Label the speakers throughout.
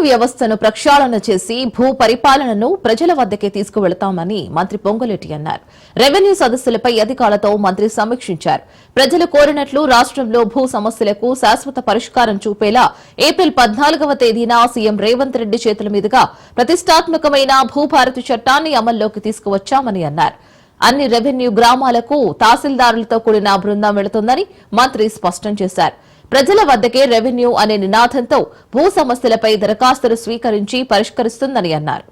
Speaker 1: వ్యవస్థను ప్రక్షాళన చేసి భూ పరిపాలనను ప్రజల వద్దకే తీసుకువెళతామని మంత్రి పొంగులేటి అన్నారు. రెవెన్యూ సదస్సులపై అధికారులతో మంత్రి సమీక్షించారు. ప్రజలు కోరినట్లు రాష్ట్రంలో భూ సమస్యలకు శాశ్వత పరిష్కారం చూపేలా ఏప్రిల్ 14వ తేదీన సీఎం రేవంత్ రెడ్డి చేతుల మీదుగా ప్రతిష్టాత్మకమైన భూభారతి చట్టాన్ని అమల్లోకి తీసుకువచ్చామని అన్నారు. అన్ని రెవెన్యూ గ్రామాలకు తహసీల్దారులతో కూడిన బృందం వెళుతుందని మంత్రి స్పష్టం చేశారు. ప్రజల వద్దకే రెవెన్యూ అనే నినాదంతో భూ సమస్యలపై దరఖాస్తులు స్వీకరించి పరిష్కరిస్తుందని అన్నారు.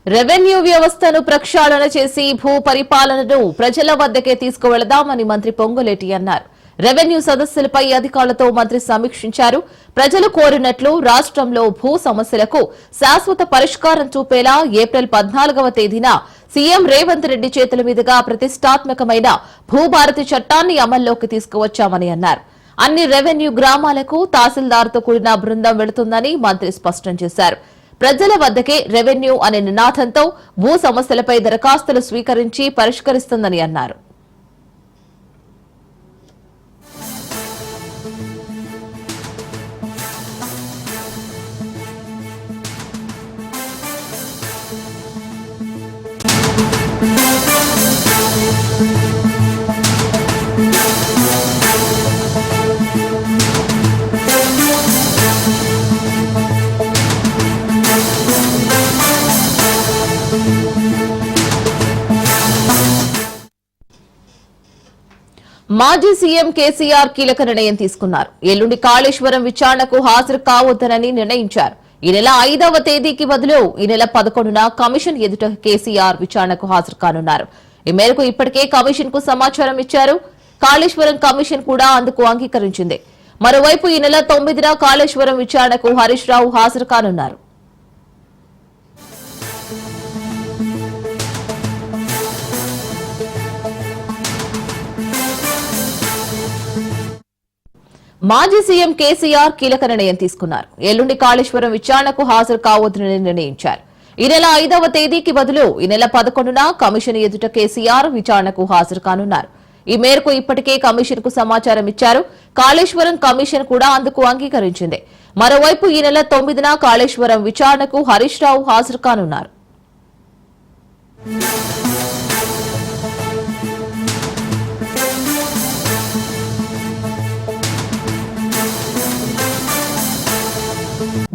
Speaker 1: రెవెన్యూ వ్యవస్థను ప్రక్షాళన చేసి భూ పరిపాలనను ప్రజల వద్దకే తీసుకువెళదామని మంత్రి పొంగులేటి అన్నారు. రెవెన్యూ సదస్సులపై అధికారులతో మంత్రి సమీక్షించారు. ప్రజలు కోరినట్లు రాష్ట్రంలో భూ సమస్యలకు శాశ్వత పరిష్కారం చూపేలా ఏప్రిల్ 14వ తేదీన సీఎం రేవంత్ రెడ్డి చేతుల మీదుగా ప్రతిష్టాత్మకమైన భూభారతి చట్టాన్ని అమల్లోకి తీసుకువచ్చామని అన్నారు. అన్ని రెవెన్యూ గ్రామాలకు తహసీల్దార్తో కూడిన బృందం వెళుతుందని మంత్రి స్పష్టం చేశారు. ప్రజల వద్దకే రెవెన్యూ అనే నినాదంతో భూ సమస్యలపై దరఖాస్తులు స్వీకరించి పరిష్కరిస్తుందని అన్నారు. మాజీ సీఎం కేసీఆర్ కీలక నిర్ణయం తీసుకున్నారు. ఎల్లుండి కాళేశ్వరం విచారణకు హాజరు కావద్దనని నిర్ణయించారు. ఈ నెల 5వ తేదీకి బదులు ఈ నెల 11న కమిషన్ ఎదుట కేసీఆర్ విచారణకు హాజరు కానున్నారు. ఈ మేరకు ఇప్పటికే కమిషన్ కు సమాచారం ఇచ్చారు. కాళేశ్వరం కమిషన్ కూడా అందుకు అంగీకరించింది. మరోవైపు ఈ నెల 9న కాళేశ్వరం విచారణకు హరీష్ రావు హాజరు కానున్నారు. మాజీ సీఎం కేసీఆర్ కీలక నిర్ణయం తీసుకున్నారు. ఎల్లుండి కాళేశ్వరం విచారణకు హాజరు కావద్దని నిర్ణయించారు. ఈ నెల 5వ తేదీకి బదులు ఈ నెల 11న కమిషన్ ఎదుట కేసీఆర్ విచారణకు హాజరు కానున్నారు. ఈ మేరకు ఇప్పటికే కమిషన్ కు సమాచారం ఇచ్చారు. కాళేశ్వరం కమిషన్ కూడా అందుకు అంగీకరించింది. మరోవైపు ఈ నెల 9న కాళేశ్వరం విచారణకు హరీష్ రావు హాజరు కానున్నారు.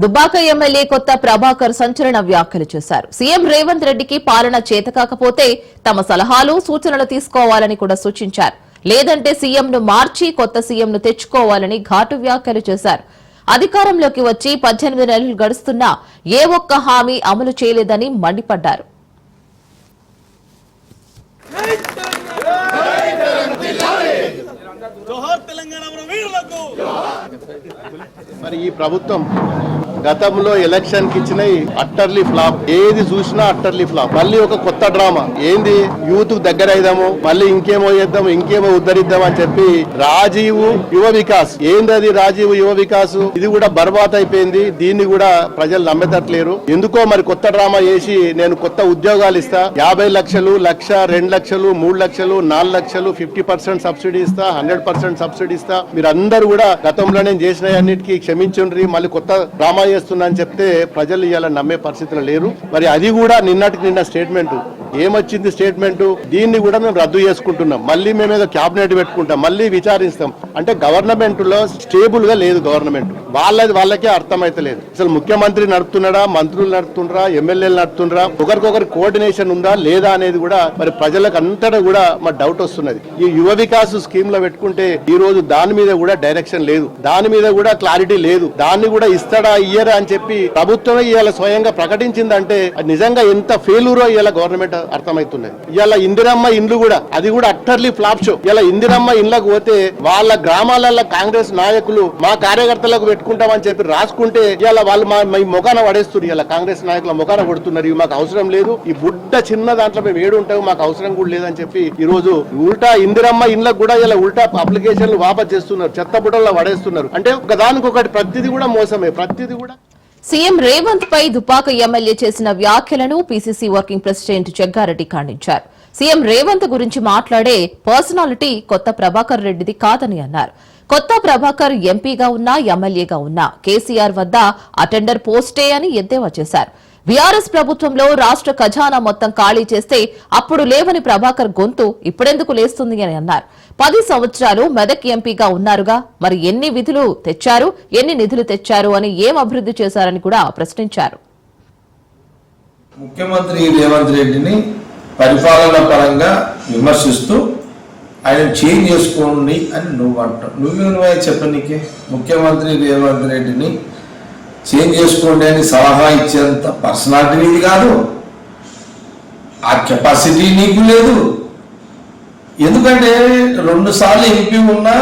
Speaker 1: దుబ్బాక ఎమ్మెల్యే కొత్త ప్రభాకర్ సంచలన వ్యాఖ్యలు చేశారు. సీఎం రేవంత్ రెడ్డికి పాలన చేతకాకపోతే తమ సలహాలు సూచనలు తీసుకోవాలని కూడా సూచించారు. లేదంటే సీఎంను మార్చి కొత్త సీఎంను తెచ్చుకోవాలని ఘాటు వ్యాఖ్యలు చేశారు. అధికారంలోకి వచ్చి 18 నెలలు గడుస్తున్నా ఏ ఒక్క హామీ అమలు చేయలేదని మండిపడ్డారు.
Speaker 2: మరి ఈ ప్రభుత్వం గతంలో ఎలక్షన్ కి ఇచ్చిన అట్టర్లీ ఫ్లాప్, ఏది చూసినా అట్టర్లీ ఫ్లాప్. మళ్ళీ ఒక కొత్త డ్రామా ఏంది, యూత్ దగ్గర అయిదాము, మళ్ళీ ఇంకేమో చేద్దాము, ఇంకేమో ఉద్ధరిద్దాం అని చెప్పి రాజీవ్ యువ వికాస్ ఏంది అది, రాజీవ్ యువ వికాస్ ఇది కూడా బర్బాద్ అయిపోయింది. దీన్ని కూడా ప్రజలు నమ్మేటట్లేరు. ఎందుకో మరి కొత్త డ్రామా చేసి నేను కొత్త ఉద్యోగాలు ఇస్తా, 50 లక్షలు, 1,00,000, 2 లక్షలు, 3 లక్షలు, 4 లక్షలు, 50% సబ్సిడీ ఇస్తా, 100% సబ్సిడీ ఇస్తా, మీరందరూ కూడా గతంలో నేను చేసిన అన్నిటికీ క్షమించుండ్రి, మళ్ళీ కొత్త డ్రామా చేస్తున్నా అని చెప్తే ప్రజలు ఇవాళ నమ్మే పరిస్థితులు లేరు. మరి అది కూడా నిన్న స్టేట్మెంట్ ఏమొచ్చింది స్టేట్మెంట్, దీన్ని కూడా మేము రద్దు చేసుకుంటున్నాం, మళ్ళీ మేము ఏదో క్యాబినెట్ పెట్టుకుంటాం, మళ్ళీ విచారిస్తాం. అంటే గవర్నమెంట్ లో స్టేబుల్ గా లేదు. గవర్నమెంట్ వాళ్ళకే అర్థమైతలేదు. అసలు ముఖ్యమంత్రి నడుపుతున్నాడా, మంత్రులు నడుపుతుండ్రా, ఎమ్మెల్యేలు నడుపుతుండ్రా, ఒకరికొకరి కోఆర్డినేషన్ ఉందా లేదా అనేది కూడా మరి ప్రజలకు అంతటా కూడా మరి డౌట్ వస్తున్నది. ఈ యువ వికాస్ స్కీమ్ లో పెట్టుకుంటే ఈ రోజు దాని మీద కూడా డైరెక్షన్ లేదు, దాని మీద కూడా క్లారిటీ లేదు. దాన్ని కూడా ఇస్తాడా ఇయ్యరా అని చెప్పి ప్రభుత్వమే ఇవాళ స్వయంగా ప్రకటించిందంటే నిజంగా ఎంత ఫెయిల్యూరో ఇవాళ గవర్నమెంట్ అర్థమవుతున్నది. ఇవాళ ఇందిరమ్మ ఇండ్లు కూడా అది కూడా అట్టర్లీ ఫ్లాప్ షో. ఇలా ఇందిరమ్మ ఇండ్లకు పోతే వాళ్ళ గ్రామాలలో కాంగ్రెస్ నాయకులు మా కార్యకర్తలకు పెట్టుకుంటామని చెప్పి రాసుకుంటే ఇలా వాళ్ళు మా మొఖాన పడేస్తున్నారు. ఇలా కాంగ్రెస్ నాయకుల మొఖాన కొడుతున్నారు. ఇవి మాకు అవసరం లేదు, ఈ బుడ్డ చిన్న దాంట్లో మేము ఏడు ఉంటాము, మాకు అవసరం కూడా లేదని చెప్పి ఈ రోజు ఉల్టా ఇందిరమ్మ ఇండ్లకు కూడా ఇలా ఉల్టా అప్లికేషన్లు వాపస్ చేస్తున్నారు, చెత్త బుట్టల్లో పడేస్తున్నారు. అంటే ఒకదానికొకటి ప్రతిదీ కూడా మోసమే, ప్రతిదీ కూడా.
Speaker 1: సీఎం రేవంత్ పై దుపాక ఎమ్మెల్యే చేసిన వ్యాఖ్యలను పీసీసీ వర్కింగ్ ప్రెసిడెంట్ జగ్గారెడ్డి ఖండించారు. సీఎం రేవంత్ గురించి మాట్లాడే పర్సనాలిటీ కొత్త ప్రభాకర్ రెడ్డిది కాదని అన్నారు. కొత్త ప్రభాకర్ ఎంపీగా ఉన్నా ఎమ్మెల్యేగా ఉన్నా కేసీఆర్ వద్ద అటెండర్ పోస్టే అని ఎద్దేవా చేశారు. బీఆర్ఎస్ ప్రభుత్వంలో రాష్ట్ర ఖజానా మొత్తం ఖాళీ చేస్తే అప్పుడు లేవని ప్రభాకర్ గొంతు ఇప్పుడెందుకు లేస్తుంది అని అన్నారు. 10 సంవత్సరాలు మెదక్ ఎంపీగా ఉన్నారుగా, మరి ఎన్ని విధులు తెచ్చారు, ఎన్ని నిధులు తెచ్చారు అని ఏం అభివృద్ధి చేశారని కూడా ప్రశ్నించారు.
Speaker 3: ముఖ్యమంత్రి రేవంత్ రెడ్డిని పరిపాలన పరంగా విమర్శిస్తూ ఆయన చేంజ్ చేసుకోండి అని నువ్వు అంటావు. నువ్వే చెప్పనీకే ముఖ్యమంత్రి రేవంత్ రెడ్డిని చేంజ్ చేసుకోండి అని సలహా ఇచ్చేంత పర్సనాలిటీ నీది కాదు, ఆ కెపాసిటీ నీకు లేదు. ఎందుకంటే 2 సార్లు ఎంపీ ఉన్నా,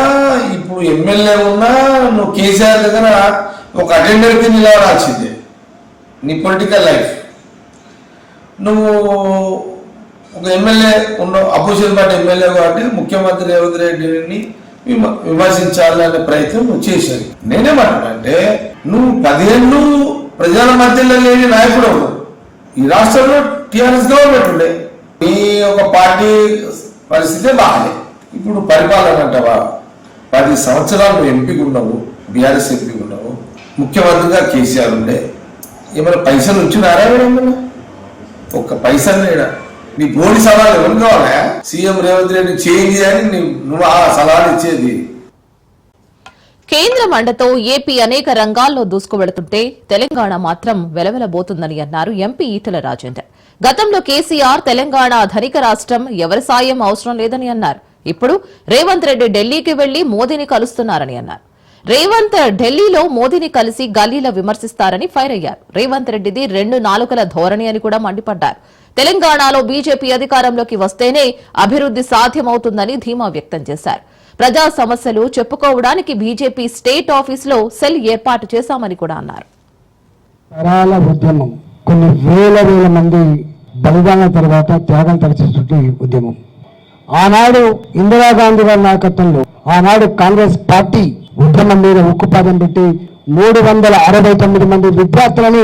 Speaker 3: ఇప్పుడు ఎమ్మెల్యే ఉన్నా, నువ్వు కేసీఆర్ దగ్గర ఒక అటెండర్కి నిలవడాల్సిందే నీ పొలిటికల్ లైఫ్. నువ్వు ఒక ఎమ్మెల్యే ఉన్నావు, అపోజిషన్ పార్టీ ఎమ్మెల్యే కాబట్టి ముఖ్యమంత్రి రేవంత్ రెడ్డిని విమర్శించాలనే ప్రయత్నం నువ్వు చేశావు. నేనేమంటానంటే నువ్వు 10 ఏళ్ళు ప్రజల మధ్యలో లేని నాయకుడు. ఈ రాష్ట్రంలో టీఆర్ఎస్ గవర్నమెంట్ ఉండే, నీ ఒక పార్టీ పరిస్థితే బాగాలే. ఇప్పుడు పరిపాలన అంటావా? 10 సంవత్సరాలు నువ్వు ఎంపీగా ఉన్నావు, బీఆర్ఎస్ ఎంపీగా ఉన్నావు, ముఖ్యమంత్రిగా కేసీఆర్ ఉండే. ఏమైనా పైసలు ఉంచున్నారా? ఒక్క పైసలు లేడా? నీ బోడి సలహాలు ఎవరు కావాలా? సీఎం రేవంత్ రెడ్డి చేంజ్ అని నువ్వు ఆ సలహాలు ఇచ్చేది.
Speaker 1: కేంద్రం అండతో ఏపీ అనేక రంగాల్లో దూసుకువెడుతుంటే తెలంగాణ మాత్రం వెలవెలబోతుందని అన్నారు ఎంపీ ఈటెల రాజేందర్. గతంలో కేసీఆర్ తెలంగాణ ధనిక రాష్ట్రం, ఎవరి సాయం అవసరం లేదని అన్నారు. ఇప్పుడు రేవంత్ రెడ్డి ఢిల్లీకి వెళ్లి మోదీని కలుస్తున్నారని అన్నారు. రేవంత్ ఢిల్లీలో మోదీని కలిసి గల్లీలో విమర్శిస్తారని ఫైర్ అయ్యారు. రేవంత్ రెడ్డిది 2 నాలుకల ధోరణి అని కూడా మండిపడ్డారు. తెలంగాణలో బీజేపీ అధికారంలోకి వస్తేనే అభివృద్ధి సాధ్యమవుతుందని ధీమా వ్యక్తం చేశారు. ప్రజా సమస్యలు చెప్పుకోవడానికి బీజేపీ స్టేట్ ఆఫీసులో సెల్ ఏర్పాటు చేశామని కూడా అన్నారు.
Speaker 4: తరాల ఉద్యమం, కొన్ని వేల మంది బలిదానం తర్వాత త్యాగం తలచేటువంటి ఉద్యమం. ఆనాడు ఇందిరాగాంధీ గారి నాయకత్వంలో ఆనాడు కాంగ్రెస్ పార్టీ ఉద్యమం మీద ఉక్కుపాదం పెట్టి 369 మంది విద్యార్థులని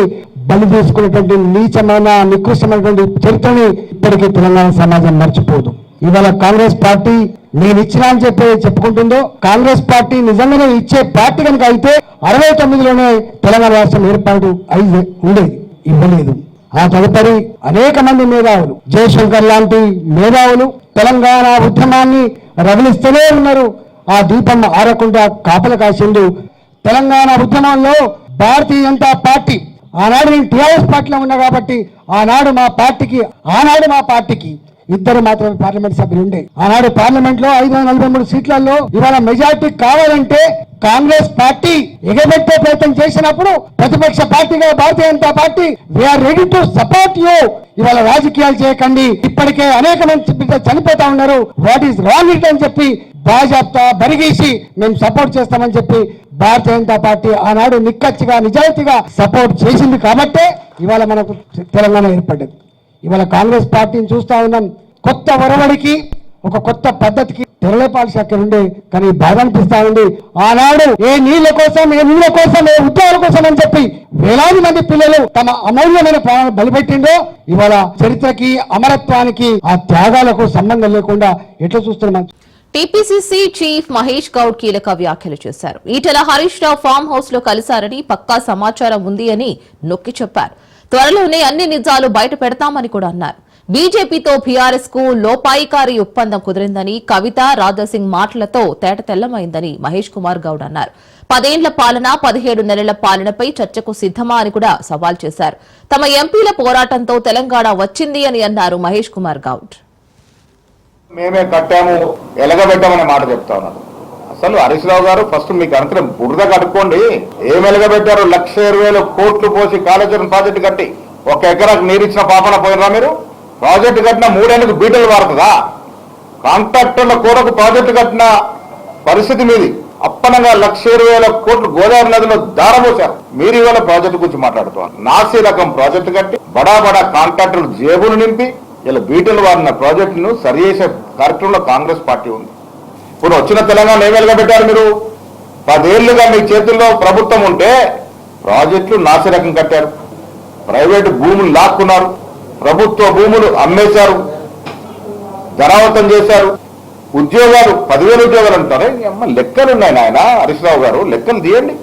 Speaker 4: బలి తీసుకున్నటువంటి నీచమైన నికృష్టమైనటువంటి చరిత్రని ఇప్పటికీ తెలంగాణ సమాజం మర్చిపోదు. ఇవాళ కాంగ్రెస్ పార్టీ నేను ఇచ్చినా అని చెప్పుకుంటుందో, కాంగ్రెస్ పార్టీ నిజంగానే ఇచ్చే పార్టీ కనుక అయితే 69లోనే తెలంగాణ రాష్ట్రం ఏర్పాటు అయి ఉండేది, ఇవ్వలేదు. ఆ తదుపరి అనేక మంది మేధావులు, జయశంకర్ లాంటి మేధావులు తెలంగాణ ఉద్యమాన్ని రగిలిస్తూనే ఉన్నారు. ఆ దీపం ఆరకుండా కాపల కాసిండు. తెలంగాణ ఉద్యమంలో భారతీయ జనతా పార్టీ, ఆనాడు నేను టీఆర్ఎస్ పార్టీలో ఉన్నా కాబట్టి ఆనాడు మా పార్టీకి 2 మాత్రమే పార్లమెంట్ సభ్యులు ఉండే. ఆనాడు పార్లమెంట్ లో 543 సీట్లలో ఇవాళ మెజార్టీ కావాలంటే కాంగ్రెస్ పార్టీ ఎగబెట్టే ప్రయత్నం చేసినప్పుడు ప్రతిపక్ష పార్టీగా Bharatiya Janata party we are ready to support you. ఇవాళ రాజకీయాలు చేయకండి, ఇప్పటికే అనేక మంది చనిపోతా ఉన్నారు, వాట్ ఈస్ రాంగ్ ఇట్ అని చెప్పి బాజాప్తా బరిగీసి మేము సపోర్ట్ చేస్తామని చెప్పి భారతీయ జనతా పార్టీ ఆనాడు నిక్కచ్చిగా నిజాయితీగా సపోర్ట్ చేసింది కాబట్టే ఇవాళ మనకు తెలంగాణ ఏర్పడ్డది. ఇవాళ కాంగ్రెస్ పార్టీని చూస్తా ఉన్నాం, కొత్త ఒరవడికి ఒక కొత్త పద్ధతికి తెరలేపాల్సి అక్కడ ఉండే, కానీ బాధ అనిపిస్తా ఉంది. ఆనాడు ఏ నీళ్ల కోసం, ఏ ఉద్యోగాల కోసం అని చెప్పి వేలాది మంది పిల్లలు తమ అమూల్యమైన ప్రాణాలు బలిపెట్టిండో ఇవాళ చరిత్రకి అమరత్వానికి ఆ త్యాగాలకు సంబంధం లేకుండా ఎట్లా చూస్తున్నాం.
Speaker 1: టీపీసీసీ చీఫ్ మహేష్ గౌడ్ కీలక వ్యాఖ్యలు చేశారు. ఈటెల హరీష్ రావు ఫామ్ హౌస్ లో కలిశారని పక్కా సమాచారం ఉంది అని నొక్కి చెప్పారు. త్వరలోనే అన్ని నిజాలు బయట పెడతామని కూడా అన్నారు. బీజేపీతో బీఆర్ఎస్ కు లోపాయికారి ఒప్పందం కుదిరిందని, కవిత రాజాసింగ్ మాటలతో తేట తెల్లమైందని మహేష్ కుమార్ గౌడ్ అన్నారు. 10 ఏళ్ల పాలన, 17 నెలల పాలనపై చర్చకు సిద్దమా అని కూడా సవాల్ చేశారు. తమ ఎంపీల పోరాటంతో తెలంగాణ వచ్చింది అని అన్నారు మహేష్ కుమార్ గౌడ్.
Speaker 5: మేమే కట్టాము, ఎలగబెట్టామనే మాట చెప్తా ఉన్నారు. అసలు హరీష్ రావు గారు ఫస్ట్ మీకు అనుకున్న బురద కట్టుకోండి. ఏం ఎలగబెట్టారు? 1,20,000 కోట్లు పోసి కాళేశ్వరం ప్రాజెక్టు కట్టి 1 ఎకరాకు నీరు ఇచ్చిన పాపన పోయినరా మీరు? ప్రాజెక్టు కట్టిన 3 ఏళ్ళకు బీటలు వారుతుందా? కాంట్రాక్టర్ల కూరకు ప్రాజెక్టు కట్టిన పరిస్థితి మీది. అప్పనంగా 1,20,000 కోట్లు గోదావరి నదిలో దారబోశారు. మీరు ఇవాళ ప్రాజెక్టు గురించి మాట్లాడుతున్నారు. నాసి రకం ప్రాజెక్టు కట్టి బడా కాంట్రాక్టర్లు జేబులు నింపి ఇలా బీటలు వారిన ప్రాజెక్టును సరిచేసే కార్యక్రమంలో కాంగ్రెస్ పార్టీ ఉంది. ఇప్పుడు వచ్చిన తెలంగాణ ఏం వెలగబెట్టారు మీరు? 10 ఏళ్లుగా మీ చేతుల్లో ప్రభుత్వం ఉంటే ప్రాజెక్టులు నాసి రకం కట్టారు, ప్రైవేటు భూములు లాక్కున్నారు, ప్రభుత్వ భూములు అమ్మేశారు, ధనావతం చేశారు. ఉద్యోగాలు 10,000 ఉద్యోగాలు అంటారు. లెక్కలు ఉన్నాయి నాయన హరీష్ రావు గారు, లెక్కలు తీయండి.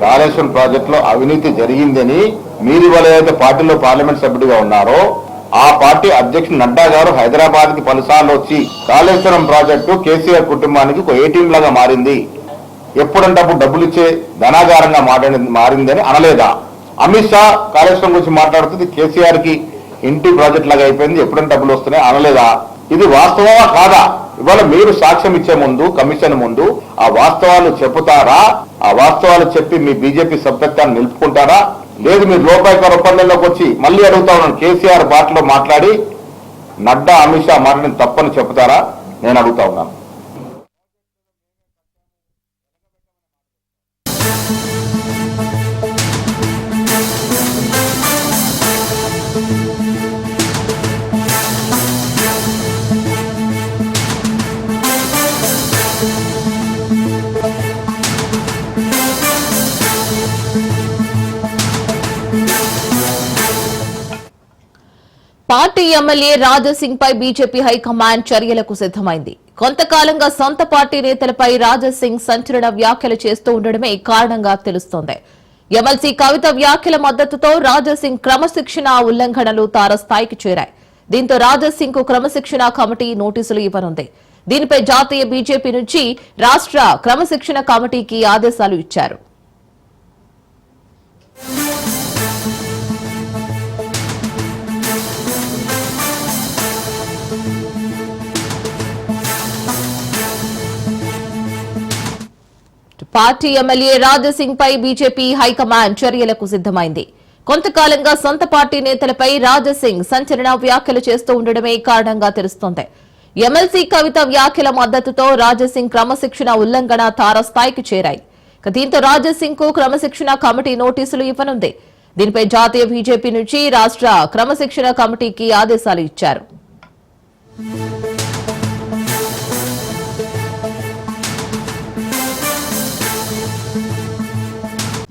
Speaker 5: కాళేశ్వరం ప్రాజెక్టులో అవినీతి జరిగిందని మీరు ఇవాళ ఏదైతే పార్టీలో పార్లమెంట్ సభ్యుడిగా ఉన్నారో ఆ పార్టీ అధ్యక్షుడు నడ్డా గారు హైదరాబాద్ కి పలుసార్లు వచ్చి కాళేశ్వరం ప్రాజెక్టు కేసీఆర్ కుటుంబానికి ఒక ఏటీఎం లాగా మారింది, ఎప్పుడంటే అప్పుడు డబ్బులు ఇచ్చే ధనాగారంగా మారిందని అనలేదా? అమిత్ షా కాళేశ్వరం గురించి మాట్లాడుతుంది కేసీఆర్ కి ఇంటి ప్రాజెక్ట్ లాగా అయిపోయింది, ఎప్పుడంటే డబ్బులు వస్తున్నాయి అనలేదా? ఇది వాస్తవమా కాదా? ఇవాళ మీరు సాక్ష్యం ఇచ్చే ముందు కమిషన్ ముందు ఆ వాస్తవాలు చెబుతారా? ఆ వాస్తవాలు చెప్పి మీ బీజేపీ సభ్యత్వాన్ని నిలుపుకుంటారా? లేదు మీరు లోపాయకర ఒప్పందంలోకి వచ్చి మళ్ళీ అడుగుతా ఉన్నాను, కేసీఆర్ బాటలో మాట్లాడి నడ్డా అమిత్ షా మాట్లాడిన తప్పని చెప్తారా? నేను అడుగుతా ఉన్నాను.
Speaker 1: పార్టీ ఎమ్మెల్యే రాజాసింగ్ పై బీజేపీ హైకమాండ్ చర్యలకు సిద్దమైంది. కొంతకాలంగా సొంత పార్టీ నేతలపై రాజాసింగ్ సంచలన వ్యాఖ్యలు చేస్తూ ఉండడమే కారణంగా తెలుస్తోంది. ఎమ్మెల్సీ కవిత వ్యాఖ్యల మద్దతుతో రాజాసింగ్ క్రమశిక్షణ ఉల్లంఘనలు తారస్థాయికి చేరాయి. దీంతో రాజాసింగ్ కు క్రమశిక్షణ కమిటీ నోటీసులు ఇవ్వనుంది. దీనిపై జాతీయ బీజేపీ నుంచి రాష్ట్ర క్రమశిక్షణ కమిటీకి ఆదేశాలు ఇచ్చారు. పార్టీ ఎమ్మెల్యే రాజాసింగ్ పై బీజేపీ హైకమాండ్ చర్యలకు సిద్దమైంది. కొంతకాలంగా సొంత పార్టీ నేతలపై రాజాసింగ్ సంచలన వ్యాఖ్యలు చేస్తూ ఉండడమే కారణంగా తెలుస్తోంది. ఎమ్మెల్సీ కవిత వ్యాఖ్యల మద్దతుతో రాజాసింగ్ క్రమశిక్షణ ఉల్లంఘన తారస్థాయికి చేరాయి. దీంతో రాజాసింగ్ కు క్రమశిక్షణ కమిటీ నోటీసులు ఇవ్వనుంది. దీనిపై జాతీయ బీజేపీ నుంచి రాష్ట్ర క్రమశిక్షణ కమిటీకి ఆదేశాలు ఇచ్చారు.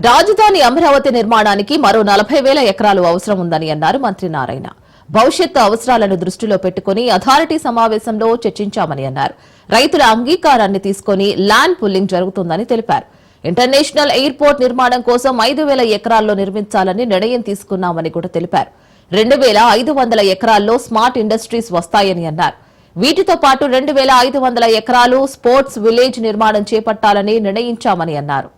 Speaker 1: రాజధాని అమరావతి నిర్మాణానికి మరో 40,000 ఎకరాలు అవసరం ఉందని అన్నారు మంత్రి నారాయణ. భవిష్యత్తు అవసరాలను దృష్టిలో పెట్టుకుని అథారిటీ సమావేశంలో చర్చించామని అన్నారు. రైతుల అంగీకారాన్ని తీసుకుని ల్యాండ్ పుల్లింగ్ జరుగుతుందని తెలిపారు. ఇంటర్నేషనల్ ఎయిర్పోర్ట్ నిర్మాణం కోసం 5,000 ఎకరాల్లో నిర్మించాలని నిర్ణయం తీసుకున్నామని కూడా తెలిపారు. 2,500 ఎకరాల్లో స్మార్ట్ ఇండస్ట్రీస్ వస్తాయని అన్నారు. వీటితో పాటు 2,500 ఎకరాలు స్పోర్ట్స్ విలేజ్ నిర్మాణం చేపట్టాలని నిర్ణయించామని అన్నారు.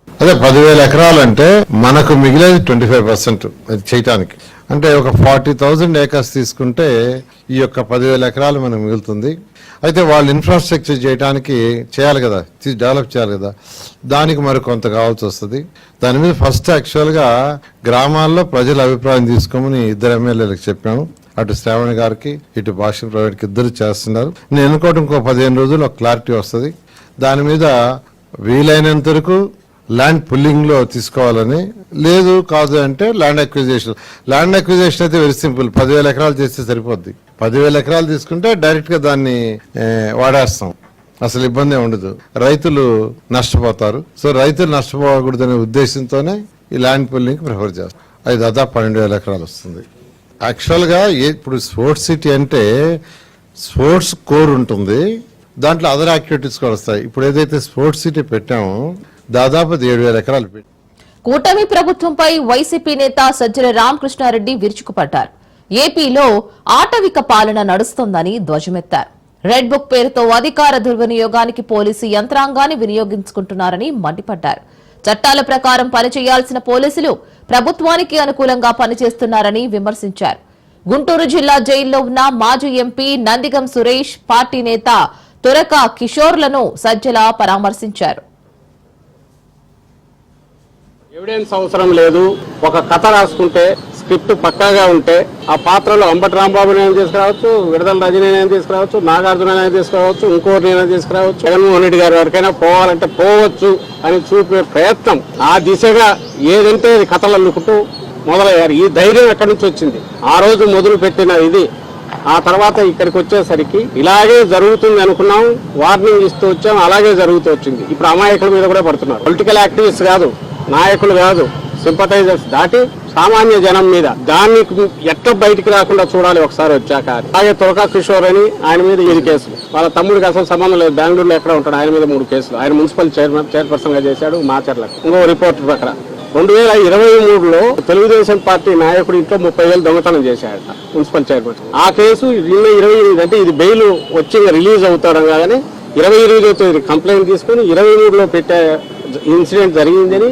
Speaker 6: అదే 10,000 ఎకరాలు అంటే మనకు మిగిలేది 25% అది చేయటానికి. అంటే ఒక 40,000 ఏకర్స్ తీసుకుంటే ఈ యొక్క 10,000 ఎకరాలు మనకు మిగులుతుంది. అయితే వాళ్ళు ఇన్ఫ్రాస్ట్రక్చర్ చేయడానికి చేయాలి కదా, డెవలప్ చేయాలి కదా, దానికి మరి కొంత కావాల్సి వస్తుంది. దాని మీద ఫస్ట్ యాక్చువల్గా గ్రామాల్లో ప్రజల అభిప్రాయం తీసుకోమని 2 ఎమ్మెల్యేలకు చెప్పాము. అటు శ్రావణి గారికి ఇటు భాష్యం ప్రైవేట్కి 2 చేస్తున్నారు. నేను అనుకోవడం ఇంకో 15 రోజుల్లో క్లారిటీ వస్తుంది. దాని మీద వీలైనంత వరకు ల్యాండ్ పుల్లింగ్ లో తీసుకోవాలని, లేదు కాదు అంటే ల్యాండ్ అక్విజిషన్. ల్యాండ్ అక్విజిషన్ అయితే వెరీ సింపుల్, 10,000 ఎకరాలు చేస్తే సరిపోద్ది. 10,000 ఎకరాలు తీసుకుంటే డైరెక్ట్ గా దాన్ని వాడేస్తాం, అసలు ఇబ్బంది ఉండదు, రైతులు నష్టపోతారు. సో రైతులు నష్టపోకూడదనే ఉద్దేశంతోనే ఈ ల్యాండ్ పుల్లింగ్ ప్రిఫర్ చేస్తాం. అది దాదాపు 12,000 ఎకరాలు వస్తుంది. యాక్చువల్ గా ఇప్పుడు స్పోర్ట్స్ సిటీ అంటే స్పోర్ట్స్ కోర్ ఉంటుంది, దాంట్లో అదర్ యాక్టివిటీస్ కూడా వస్తాయి. ఇప్పుడు ఏదైతే స్పోర్ట్స్ సిటీ పెట్టామో దాదాపు 7,000 ఎకరాలు పెట్టి.
Speaker 1: కూటమి ప్రభుత్వంపై వైసీపీ నేత సజ్జల రామకృష్ణారెడ్డి విరుచుకుపడ్డారు. ఏపీలో ఆటవిక పాలన నడుస్తోందని ధ్వజమెత్తారు. రెడ్ బుక్ పేరుతో అధికార దుర్వినియోగానికి పోలీసు యంత్రాంగాన్ని వినియోగించుకుంటున్నారని మండిపడ్డారు. చట్టాల ప్రకారం పనిచేయాల్సిన పోలీసులు ప్రభుత్వానికి అనుకూలంగా పనిచేస్తున్నారని విమర్శించారు. గుంటూరు జిల్లా జైల్లో ఉన్న మాజీ ఎంపీ నందిగం సురేష్, పార్టీ నేత తురక కిషోర్లను సజ్జల పరామర్శించారు.
Speaker 7: ఎవిడెన్స్ అవసరం లేదు, ఒక కథ రాసుకుంటే స్క్రిప్ట్ పక్కాగా ఉంటే ఆ పాత్రలో అంబటి రాంబాబుని తీసుకురావచ్చు, విడుదల రజనీని తీసుకురావచ్చు, నాగార్జున తీసుకురావచ్చు, ఇంకోరినైనా తీసుకురావచ్చు, జగన్మోహన్ రెడ్డి గారి వరకైనా పోవాలంటే పోవచ్చు అని చూపే ప్రయత్నం, ఆ దిశగా ఏదంటే కథలు అల్లుకుంటూ మొదలయ్యారు. ఈ ధైర్యం ఎక్కడి నుంచి వచ్చింది? ఆ రోజు మొదలు పెట్టిన ఇది ఆ తర్వాత ఇక్కడికి వచ్చేసరికి ఇలాగే జరుగుతుంది అనుకున్నాం, వార్నింగ్ ఇస్తూ వచ్చాం, అలాగే జరుగుతూ వచ్చింది. ఇప్పుడు అమాయకుల మీద కూడా పడుతున్నారు. పొలిటికల్ యాక్టివిస్ట్ కాదు, నాయకులు కాదు, సింపథైజర్స్ దాటి సామాన్య జనం మీద. దాన్ని ఎట్లా బయటికి రాకుండా చూడాలి ఒకసారి వచ్చాక. అలాగే తోకా కిషోర్ అని ఆయన మీద 7 కేసులు, వాళ్ళ తమ్ముడికి అసలు సంబంధం లేదు, బెంగళూరులో ఎక్కడ ఉంటాడు, ఆయన మీద 3 కేసులు. ఆయన మున్సిపల్ చైర్పర్సన్ గా చేశాడు మాచర్లకు. ఇంకో రిపోర్టర్ ప్రకారం 2023లో తెలుగుదేశం పార్టీ నాయకుడు ఇంట్లో 30,000 దొంగతనం చేశాడట మున్సిపల్ చైర్పర్సన్. ఆ కేసు 28 అంటే ఇది బెయిల్ వచ్చి రిలీజ్ అవుతాడు కానీ 28వ తేదీ కంప్లైంట్ తీసుకుని 23లో పెట్టే ఇన్సిడెంట్ జరిగిందని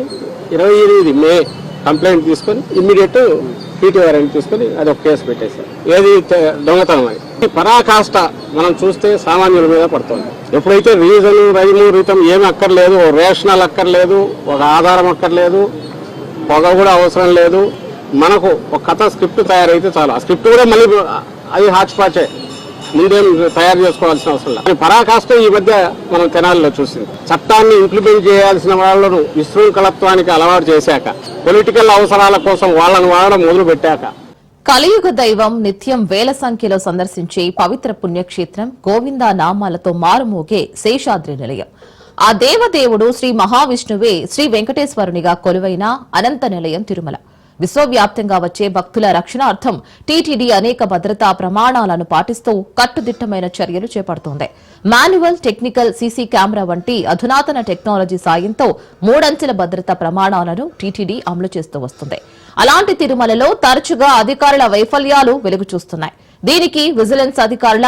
Speaker 7: 28 మే కంప్లైంట్ తీసుకొని ఇమ్మీడియట్ పీటీ వారెంట్ తీసుకొని అది ఒక కేసు పెట్టేశారు. ఏది దొంగతనం అని. ఈ పరాకాష్ట మనం చూస్తే సామాన్యుల మీద పడుతుంది. ఎప్పుడైతే రీజన్ రీతం ఏమి అక్కర్లేదు, రేషనల్ అక్కర్లేదు, ఒక ఆధారం అక్కర్లేదు, పొగ కూడా అవసరం లేదు, మనకు ఒక కథ స్క్రిప్ట్ తయారైతే చాలు. ఆ స్క్రిప్ట్ కూడా మళ్ళీ అది హాచ్పాచే, ముందేం తయారు చేసుకోవాల్సిన అవసరం లేదు. పరాకాష్ట ఈ మధ్య మనం తెనాలిలో చూసింది. చట్టాన్ని ఇంప్లిమెంట్ చేయాల్సిన వాళ్ళను విశృంఖలత్వానికి అలవాటు చేశాక, పొలిటికల్ అవసరాల కోసం వాళ్ళని వాడడం మొదలు పెట్టాక.
Speaker 1: కలియుగ దైవం నిత్యం వేల సంఖ్యలో సందర్శించే పవిత్ర పుణ్యక్షేత్రం గోవిందా నామాలతో మారుమోగే శేషాద్రి నిలయం. ఆ దేవదేవుడు శ్రీ మహావిష్ణువే శ్రీ వెంకటేశ్వరునిగా కొలువైన అనంత నిలయం తిరుమల. విశ్వవ్యాప్తంగా వచ్చే భక్తుల రక్షణార్థం టీటీడీ అనేక భద్రతా ప్రమాణాలను పాటిస్తూ కట్టుదిట్టమైన చర్యలు చేపడుతోంది. మాన్యువల్, టెక్నికల్, సీసీ కెమెరా వంటి అధునాతన టెక్నాలజీ సాయంతో 3 అంచెల భద్రతా ప్రమాణాలను టీటీడీ అమలు చేస్తూ వస్తుంది. అలాంటి తిరుమలలో తరచుగా అధికారుల వైఫల్యాలు వెలుగు చూస్తున్నాయి. దీనికి విజిలెన్స్ అధికారుల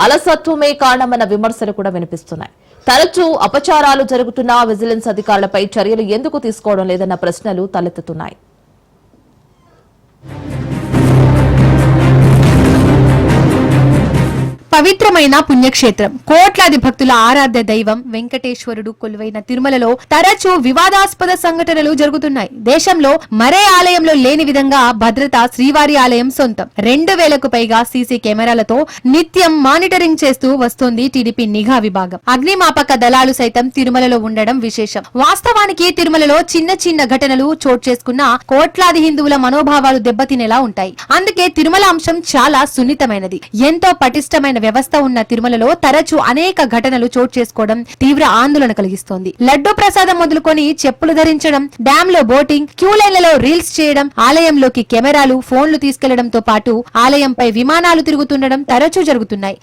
Speaker 1: అలసత్వమే కారణమన్న విమర్శలు కూడా వినిపిస్తున్నాయి. తరచూ అపచారాలు జరుగుతున్న విజిలెన్స్ అధికారులపై చర్యలు ఎందుకు తీసుకోవడం లేదన్న ప్రశ్నలు తలెత్తుతున్నాయి.
Speaker 8: పవిత్రమైన పుణ్యక్షేత్రం, కోట్లాది భక్తుల ఆరాధ్య దైవం వెంకటేశ్వరుడు కొలువైన తిరుమలలో తరచూ వివాదాస్పద సంఘటనలు జరుగుతున్నాయి. దేశంలో మరే ఆలయంలో లేని విధంగా భద్రత శ్రీవారి ఆలయం సొంతం. 2,000కు పైగా సీసీ కెమెరాలతో నిత్యం మానిటరింగ్ చేస్తూ వస్తోంది టీడీపీ నిఘా విభాగం. అగ్నిమాపక దళాలు సైతం తిరుమలలో ఉండడం విశేషం. వాస్తవానికి తిరుమలలో చిన్న చిన్న ఘటనలు చోటు చేసుకున్న కోట్లాది హిందువుల మనోభావాలు దెబ్బతినేలా ఉంటాయి. అందుకే తిరుమల అంశం చాలా సున్నితమైనది. ఎంతో పటిష్టమైన వ్యవస్థ ఉన్న తిరుమలలో తరచూ అనేక ఘటనలు చోటు చేసుకోవడం తీవ్ర ఆందోళన కలిగిస్తోంది. లడ్డూ ప్రసాదం మొదలుకొని చెప్పులు ధరించడం, డ్యామ్ లో బోటింగ్, క్యూ లైన్లలో రీల్స్ చేయడం, ఆలయంలోకి కెమెరాలు, ఫోన్లు తీసుకెళ్లడంతో పాటు ఆలయంపై విమానాలు తిరుగుతుండడం తరచూ జరుగుతున్నాయి.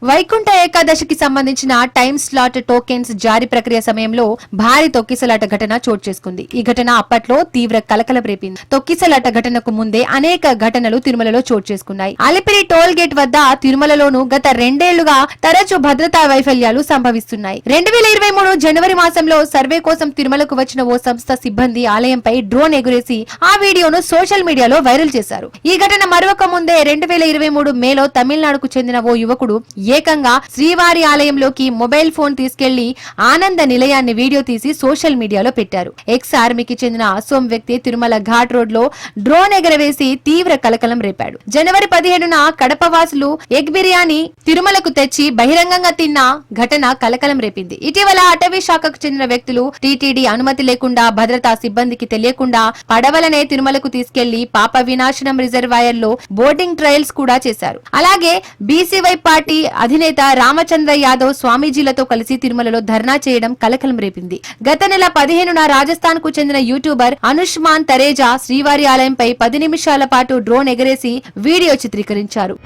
Speaker 8: వైకుంఠ ఏకాదశికి సంబంధించిన టైం స్లాట్ టోకెన్స్ జారీ ప్రక్రియ సమయంలో భారీ తొక్కిసలాట ఘటన చోటు చేసుకుంది. ఈ ఘటన అప్పట్లో తీవ్ర కలకలం రేపింది. తొక్కిసలాట ఘటనకు ముందే అనేక ఘటనలు తిరుమలలో చోటు చేసుకున్నాయి. అలిపిరి టోల్ గేట్ వద్ద తిరుమలలోనూ గత 2 ఏళ్లుగా తరచూ భద్రతా వైఫల్యాలు సంభవిస్తున్నాయి. 2023 జనవరి మాసంలో సర్వే కోసం తిరుమలకు వచ్చిన ఓ సంస్థ సిబ్బంది ఆలయంపై డ్రోన్ ఎగురేసి ఆ వీడియోను సోషల్ మీడియాలో వైరల్ చేశారు. ఈ ఘటన మరొక ముందే 2023 మేలో తమిళనాడుకు చెందిన ఓ యువకుడు ఏకంగా శ్రీవారి ఆలయంలోకి మొబైల్ ఫోన్ తీసుకెళ్లి ఆనంద నిలయాన్ని వీడియో తీసి సోషల్ మీడియాలో పెట్టారు. ఎక్స్ ఆర్మీకి చెందిన అసోం వ్యక్తి తిరుమల ఘాట్ రోడ్ లో డ్రోన్ ఎగరవేసి తీవ్ర కలకలం రేపాడు. జనవరి 17న కడప వాసులు ఎగ్ బిర్యానీ తిరుమలకు తెచ్చి బహిరంగంగా తిన్న ఘటన కలకలం రేపింది. ఇటీవల అటవీ శాఖకు చెందిన వ్యక్తులు టీటీడీ అనుమతి లేకుండా భద్రతా సిబ్బందికి తెలియకుండా పడవలనే తిరుమలకు తీసుకెళ్లి పాప వినాశనం రిజర్వాయర్ లో బోటింగ్ ట్రయల్స్ కూడా చేశారు. అలాగే బీసీవై పార్టీ అధినేత రామచంద్ర యాదవ్ స్వామీజీలతో కలిసి తిరుమలలో ధర్నా చేయడం కలకలం రేపింది. గత నెల 15న రాజస్థాన్ కు చెందిన యూట్యూబర్ అనుష్మాన్ తరేజా శ్రీవారి ఆలయంపై 10 నిమిషాల పాటు డ్రోన్ ఎగరేసి వీడియో చిత్రీకరించారు.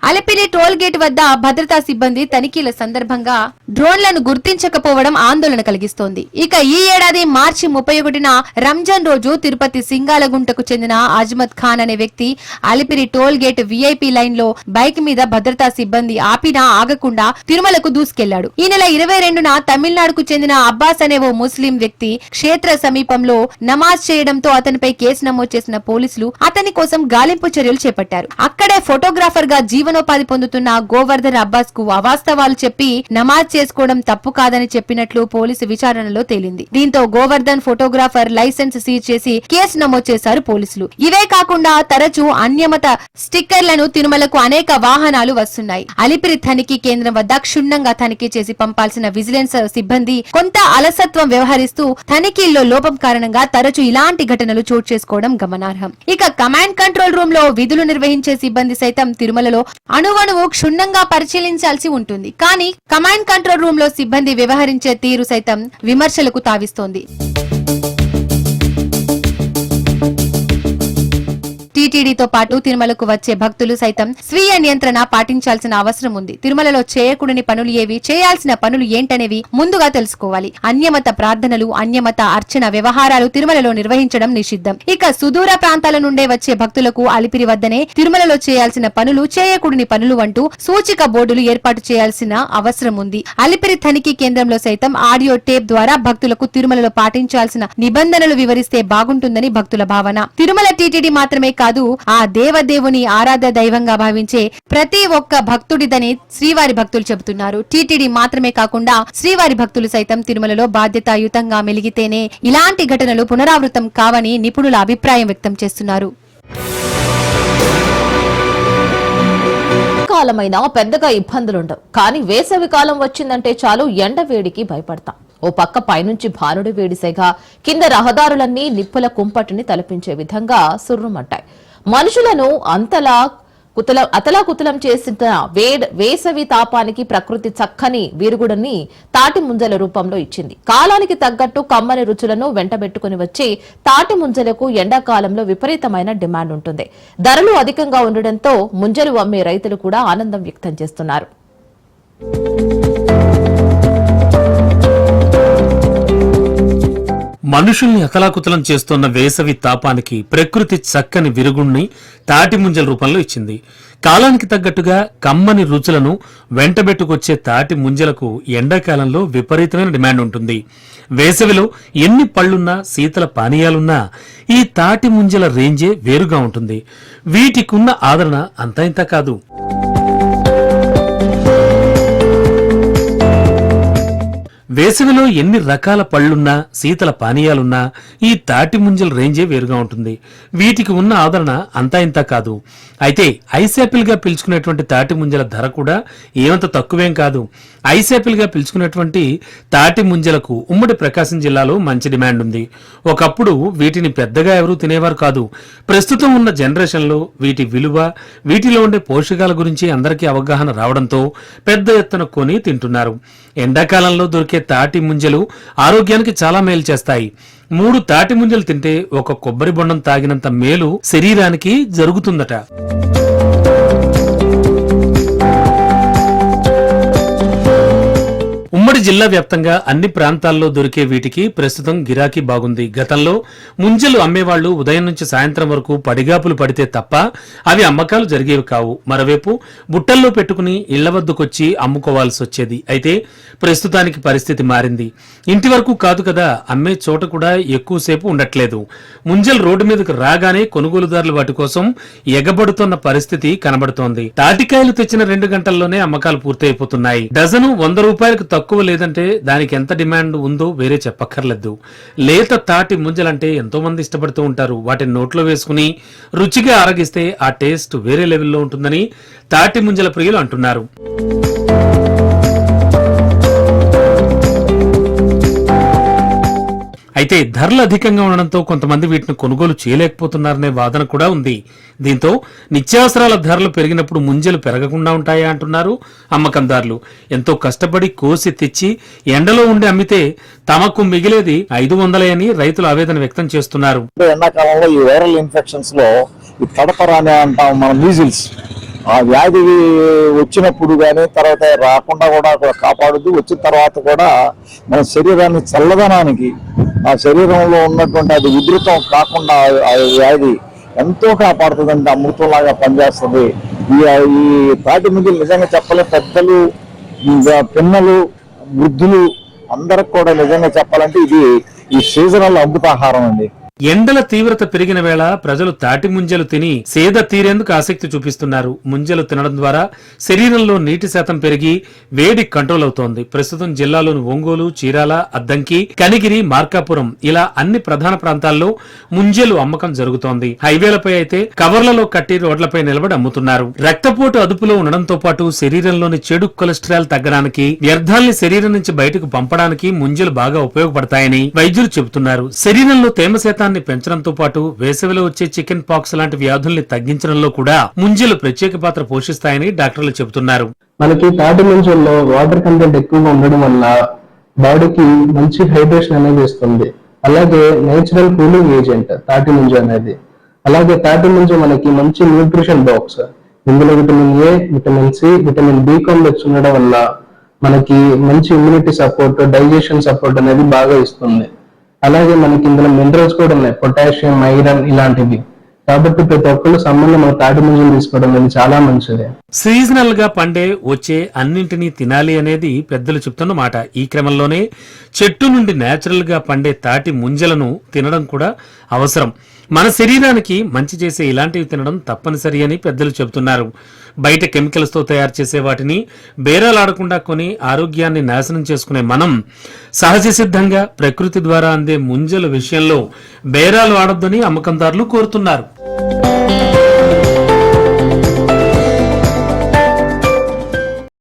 Speaker 8: అలిపిరి టోల్ గేట్ వద్ద భద్రతా సిబ్బంది తనిఖీల సందర్భంగా డ్రోన్లను గుర్తించకపోవడం ఆందోళన కలిగిస్తోంది. ఇక ఈ ఏడాది మార్చి 31న రంజాన్ రోజు తిరుపతి సింగాలగుంటకు చెందిన అజ్మద్ ఖాన్ అనే వ్యక్తి Alipiri toll gate VIP line లో బైక్ మీద భద్రతా సిబ్బంది ఆపినా ఆగకుండా తిరుమలకు దూసుకెళ్లాడు. ఈ నెల 22న తమిళనాడుకు చెందిన అబ్బాస్ అనే ఓ ముస్లిం వ్యక్తి క్షేత్ర సమీపంలో నమాజ్ చేయడంతో అతనిపై కేసు నమోదు చేసిన పోలీసులు అతని కోసం గాలింపు చర్యలు చేపట్టారు. అక్కడే ఫోటోగ్రాఫర్ గా జీవన జీవనోపాధి పొందుతున్న గోవర్ధన్ అబ్బాస్ కు అవాస్తవాలు చెప్పి నమాజ్ చేసుకోవడం తప్పు కాదని చెప్పినట్లు పోలీసు విచారణలో తేలింది. దీంతో గోవర్ధన్ ఫోటోగ్రాఫర్ లైసెన్స్ సీజ్ చేసి కేసు నమోదు చేశారు పోలీసులు. ఇవే కాకుండా తరచూ అన్యమత స్టిక్కర్లను తిరుమలకు అనేక వాహనాలు వస్తున్నాయి. అలిపిరి తనిఖీ కేంద్రం వద్ద క్షుణ్ణంగా తనిఖీ చేసి పంపాల్సిన విజిలెన్స్ సిబ్బంది కొంత అలసత్వం వ్యవహరిస్తూ తనిఖీల్లో లోపం కారణంగా తరచూ ఇలాంటి ఘటనలు చోటు చేసుకోవడం గమనార్హం. ఇక కమాండ్ కంట్రోల్ రూమ్ లో విధులు నిర్వహించే సిబ్బంది సైతం తిరుమలలో అణువణువు క్షుణ్ణంగా పరిశీలించాల్సి ఉంటుంది. కానీ కమాండ్ కంట్రోల్ రూమ్ లో సిబ్బంది వ్యవహరించే తీరు సైతం విమర్శలకు తావిస్తోంది. టీటీడీతో పాటు తిరుమలకు వచ్చే భక్తులు సైతం స్వీయ నియంత్రణ పాటించాల్సిన అవసరం ఉంది. తిరుమలలో చేయకూడని పనులు ఏవి, చేయాల్సిన పనులు ఏంటనేవి ముందుగా తెలుసుకోవాలి. అన్యమత ప్రార్థనలు, అన్యమత అర్చన వ్యవహారాలు తిరుమలలో నిర్వహించడం నిషిద్ధం. ఇక సుదూర ప్రాంతాల నుండే వచ్చే భక్తులకు అలిపిరి వద్దనే తిరుమలలో చేయాల్సిన పనులు, చేయకూడని పనులు అంటూ సూచిక బోర్డులు ఏర్పాటు చేయాల్సిన అవసరం ఉంది. అలిపిరి తనిఖీ కేంద్రంలో సైతం ఆడియో టేప్ ద్వారా భక్తులకు తిరుమలలో పాటించాల్సిన నిబంధనలు వివరిస్తే బాగుంటుందని భక్తుల భావన. తిరుమల టీటీడీ మాత్రమే కాదు, ఆ దేవదేవుని ఆరాధ్య దైవంగా భావించే ప్రతి ఒక్క భక్తుడిదని శ్రీవారి భక్తులు చెబుతున్నారు. టీటీడీ మాత్రమే కాకుండా శ్రీవారి భక్తులు సైతం తిరుమలలో బాధ్యతాయుతంగా మెలిగితేనే ఇలాంటి ఘటనలు పునరావృతం కావని నిపుణుల అభిప్రాయం వ్యక్తం చేస్తున్నారు.
Speaker 1: కాలమైనా పెద్దగా ఇబ్బందులుండవు, కానీ వేసవి కాలం వచ్చిందంటే చాలు ఎండ వేడికి భయపడతాం. ఓ పక్క పైనుంచి భానుడి వేడిసేగా కింద రహదారులన్నీ నిప్పుల కుంపటిని తలపించే విధంగా సుర్రుమంటాయి. మనుషులను అతలాకుతలం చేసిన వేసవి తాపానికి ప్రకృతి చక్కని వీరుగుడని తాటి ముంజల రూపంలో ఇచ్చింది. కాలానికి తగ్గట్టు కమ్మని రుచులను వెంటబెట్టుకుని వచ్చి తాటి ముంజలకు ఎండాకాలంలో విపరీతమైన డిమాండ్ ఉంటుంది. ధరలు అధికంగా ఉండడంతో ముంజలు అమ్మే రైతులు కూడా ఆనందం వ్యక్తం చేస్తున్నారు.
Speaker 9: మనుషుల్ని అతలాకుతలం చేస్తున్న వేసవి తాపానికి ప్రకృతి చక్కని విరుగుణ్ణి తాటి ముంజల రూపంలో ఇచ్చింది. కాలానికి తగ్గట్టుగా కమ్మని రుచులను వెంటబెట్టుకొచ్చే తాటి ముంజలకు ఎండాకాలంలో విపరీతమైన డిమాండ్ ఉంటుంది. వేసవిలో ఎన్ని పళ్లున్నా, శీతల పానీయాలున్నా ఈ తాటి ముంజల రేంజే వేరుగా ఉంటుంది. వీటికున్న ఆదరణ అంతా ఇంత కాదు. వేసవిలో ఎన్ని రకాల పళ్లున్నా, శీతల పానీయాలున్నా ఈ తాటి ముంజల రేంజే వేరుగా ఉంటుంది. వీటికి ఉన్న ఆదరణ అంతా ఇంత కాదు. అయితే ఐసాపిల్ గా పిలుచుకునేటువంటి తాటి ముంజల ధర కూడా ఏమంత తక్కువేం కాదు. ఐసాపిల్ గా పిలుచుకునేటువంటి తాటి ముంజలకు ఉమ్మడి ప్రకాశం జిల్లాలో మంచి డిమాండ్ ఉంది. ఒకప్పుడు వీటిని పెద్దగా ఎవరూ తినేవారు కాదు. ప్రస్తుతం ఉన్న జనరేషన్ లో వీటి విలువ, వీటిలో ఉండే పోషకాల గురించి అందరికీ అవగాహన రావడంతో పెద్ద ఎత్తున కొని తింటున్నారు. ఎండాకాలంలో దొరికే తాటి ముంజలు ఆరోగ్యానికి చాలా మేలు చేస్తాయి. 3 తాటి ముంజలు తింటే ఒక కొబ్బరి బొండం తాగినంత మేలు శరీరానికి జరుగుతుందట. ఉమ్మడి జిల్లా వ్యాప్తంగా అన్ని ప్రాంతాల్లో దొరికే వీటికి ప్రస్తుతం గిరాకీ బాగుంది. గతంలో ముంజలు అమ్మేవాళ్లు ఉదయం నుంచి సాయంత్రం వరకు పడిగాపులు పడితే తప్ప అవి అమ్మకాలు జరిగేవి కావు. మరోవైపు బుట్టల్లో పెట్టుకుని ఇళ్ల వద్దకొచ్చి అమ్ముకోవాల్సి వచ్చేది. అయితే ప్రస్తుతానికి పరిస్థితి మారింది. ఇంటి వరకు కాదు కదా, అమ్మే చోట కూడా ఎక్కువసేపు ఉండట్లేదు. ముంజలు రోడ్డు మీదకు రాగానే కొనుగోలుదారులు వాటి కోసం ఎగబడుతున్న పరిస్థితి కనబడుతోంది. తాటికాయలు తెచ్చిన 2 గంటల్లోనే అమ్మకాలు పూర్తయిపోతున్నాయి. డజను 100 రూపాయలకు తక్కువ లేదంటే దానికి ఎంత డిమాండ్ ఉందో వేరే చెప్పక్కర్లేదు. లేత తాటి ముంజలంటే ఎంతో మంది ఇష్టపడుతూ ఉంటారు. వాటిని నోట్లో వేసుకుని రుచిగా ఆరగిస్తే ఆ టేస్ట్ వేరే లెవెల్లో ఉంటుందని తాటి ముంజల ప్రియులు అంటున్నారు. అయితే ధరలు అధికంగా ఉండడంతో కొంతమంది వీటిని కొనుగోలు చేయలేకపోతున్నారనే వాదన కూడా ఉంది. దీంతో నిత్యావసరాల ధరలు పెరిగినప్పుడు ముంజలు పెరగకుండా ఉంటాయా అంటున్నారు అమ్మకందారులు. ఎంతో కష్టపడి కోసి తెచ్చి ఎండలో ఉండి అమ్మితే తమకు మిగిలేది 500 అని రైతులు ఆవేదన వ్యక్తం చేస్తున్నారు.
Speaker 5: ఎండాకాలంలో ఈ వైరల్ ఇన్ఫెక్షన్స్ లో ఈ కడపరాని అంటాం మన మీజిల్స్, ఆ వ్యాధి వచ్చినప్పుడు కానీ తర్వాత రాకుండా కూడా కాపాడుతూ, వచ్చిన తర్వాత కూడా మన శరీరాన్ని చల్లదనానికి, ఆ శరీరంలో ఉన్నటువంటి అది ఉధృతం కాకుండా ఆ వ్యాధి ఎంతో కాపాడుతుందంటే అమృతంలాగా పనిచేస్తుంది. ఈ తాటి ముంజలు నిజంగా చెప్పలే, పెద్దలు, పిన్నలు, వృద్ధులు అందరికి కూడా నిజంగా చెప్పాలంటే ఇది ఈ సీజనల్ అమృతాహారం అండి.
Speaker 9: ఎండల తీవ్రత పెరిగిన వేళ ప్రజలు తాటి ముంజలు తిని సేద తీరేందుకు ఆసక్తి చూపిస్తున్నారు. ముంజలు తినడం ద్వారా శరీరంలో నీటి శాతం పెరిగి వేడి కంట్రోల్ అవుతోంది. ప్రస్తుతం జిల్లాలోని ఒంగోలు, చీరాల, అద్దంకి, కనిగిరి, మార్కాపురం ఇలా అన్ని ప్రధాన ప్రాంతాల్లో ముంజలు అమ్మకం జరుగుతోంది. హైవేలపై అయితే కవర్లలో కట్టి రోడ్లపై నిలబడి అమ్ముతున్నారు. రక్తపోటు అదుపులో ఉండడంతో పాటు శరీరంలోని చెడు కొలెస్ట్రాల్ తగ్గడానికి, వ్యర్థాల్ని శరీరం నుంచి బయటకు పంపడానికి ముంజలు బాగా ఉపయోగపడతాయని వైద్యులు చెబుతున్నారు. శరీరంలో తేమ శాతాన్ని పెంచడంతో పాటు వేసవిలో వచ్చే చికెన్ పాక్స్ లాంటి వ్యాధుల్ని తగ్గించడంలో కూడా ముంజలు ప్రత్యేక పాత్ర పోషిస్తాయని డాక్టర్లు చెబుతున్నారు.
Speaker 10: మనకి తాటి ముంజల్లో వాటర్ కంటెంట్ ఎక్కువగా ఉండడం వల్ల బాడీకి మంచి హైడ్రేషన్ అనేది ఇస్తుంది. అలాగే నేచురల్ కూలింగ్ ఏజెంట్ తాటి ముంజ అనేది. అలాగే తాటి ముంజ మనకి మంచి న్యూట్రిషన్ బాక్స్. ఇందులో vitamin A, vitamin C, vitamin B complex ఉండడం వల్ల మనకి మంచి ఇమ్యూనిటీ సపోర్ట్, డైజెషన్ సపోర్ట్ అనేది బాగా ఇస్తుంది. అలాగే మనకి ఇందులో మినరల్స్ కూడా ఉన్నాయి, పొటాషియం, ఐరన్ ఇలాంటివి. కాబట్టి ప్రతి ఒక్కళ్ళు సమ్మర్లో మన తాటి ముంజలు తీసుకోవడం అనేది చాలా మంచిది.
Speaker 9: సీజనల్ గా పండే వచ్చే అన్నింటినీ తినాలి అనేది పెద్దలు చెప్తున్న మాట. ఈ క్రమంలోనే చెట్టు నుండి నేచురల్ గా పండే తాటి ముంజలను తినడం కూడా అవసరం. మన శరీరానికి మంచి చేసే ఇలాంటివి తినడం తప్పనిసరి అని పెద్దలు చెబుతున్నారు. బయట కెమికల్స్ తో తయారు చేసే వాటిని బేరాలాడకుండా కొని ఆరోగ్యాన్ని నాశనం చేసుకునే మనం సహజ సిద్ధంగా ప్రకృతి ద్వారా అందే ముంజల విషయంలో బేరాలు ఆడొద్దని అమ్మకందారులు కోరుతున్నారు.